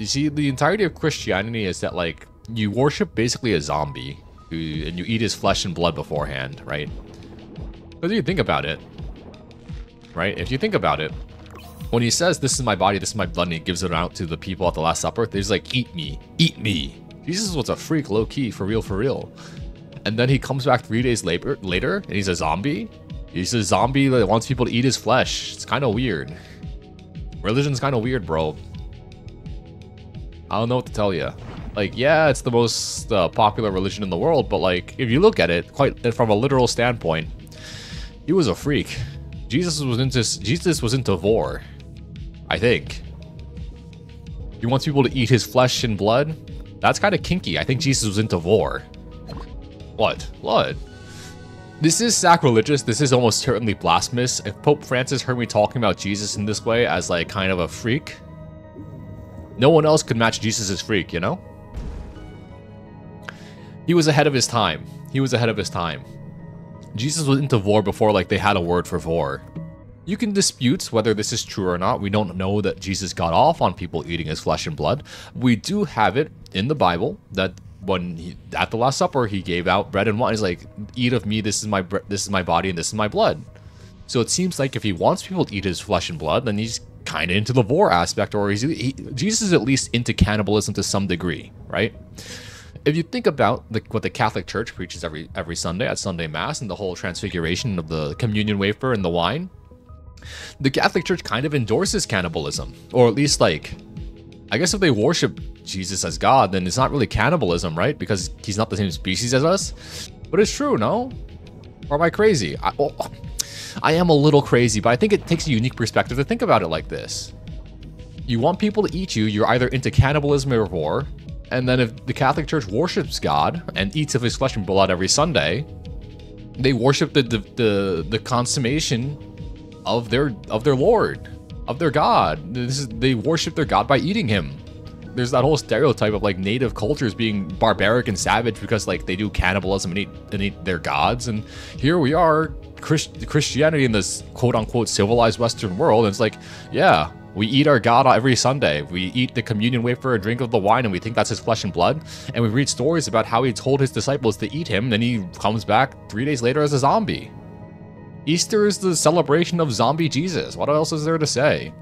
You see, the entirety of Christianity is that, like, you worship basically a zombie, and you eat his flesh and blood beforehand, right? But if you think about it, right? If you think about it, when he says, this is my body, this is my blood, and he gives it out to the people at the Last Supper, he's like, eat me, eat me. Jesus was a freak, low-key, for real, for real. And then he comes back 3 days later, and he's a zombie? He's a zombie that wants people to eat his flesh. It's kind of weird. Religion's kind of weird, bro. I don't know what to tell you. Like, yeah, it's the most popular religion in the world, but like, if you look at it quite from a literal standpoint, he was a freak. Jesus was into vor, I think. He wants people to eat his flesh and blood. That's kind of kinky. I think Jesus was into vor. What? What? This is sacrilegious. This is almost certainly blasphemous. If Pope Francis heard me talking about Jesus in this way as like kind of a freak, no one else could match Jesus' freak, you know? He was ahead of his time. He was ahead of his time. Jesus was into vor before like they had a word for vor. You can dispute whether this is true or not. We don't know that Jesus got off on people eating his flesh and blood. We do have it in the Bible that when at the Last Supper he gave out bread and wine. He's like, eat of me, this is my body and this is my blood. So it seems like if he wants people to eat his flesh and blood, then he's kind of into the vor aspect, or Jesus is at least into cannibalism to some degree, right? If you think about what the Catholic Church preaches every Sunday at Sunday Mass and the whole transfiguration of the communion wafer and the wine, the Catholic Church kind of endorses cannibalism, or at least like, I guess if they worship Jesus as God, then it's not really cannibalism, right? Because he's not the same species as us. But it's true, no? Or am I crazy? I am a little crazy, but I think it takes a unique perspective to think about it like this. You want people to eat you, you're either into cannibalism or vor, and then if the Catholic Church worships God and eats of his flesh and blood every Sunday, they worship the consummation of their Lord, of their God. They worship their God by eating him. There's that whole stereotype of like native cultures being barbaric and savage because like they do cannibalism and eat their gods, and here we are, Christianity in this quote-unquote civilized Western world, and it's like, yeah, we eat our God every Sunday. We eat the communion wafer, a drink of the wine, and we think that's his flesh and blood. And we read stories about how he told his disciples to eat him, and then he comes back 3 days later as a zombie. Easter is the celebration of zombie Jesus. What else is there to say?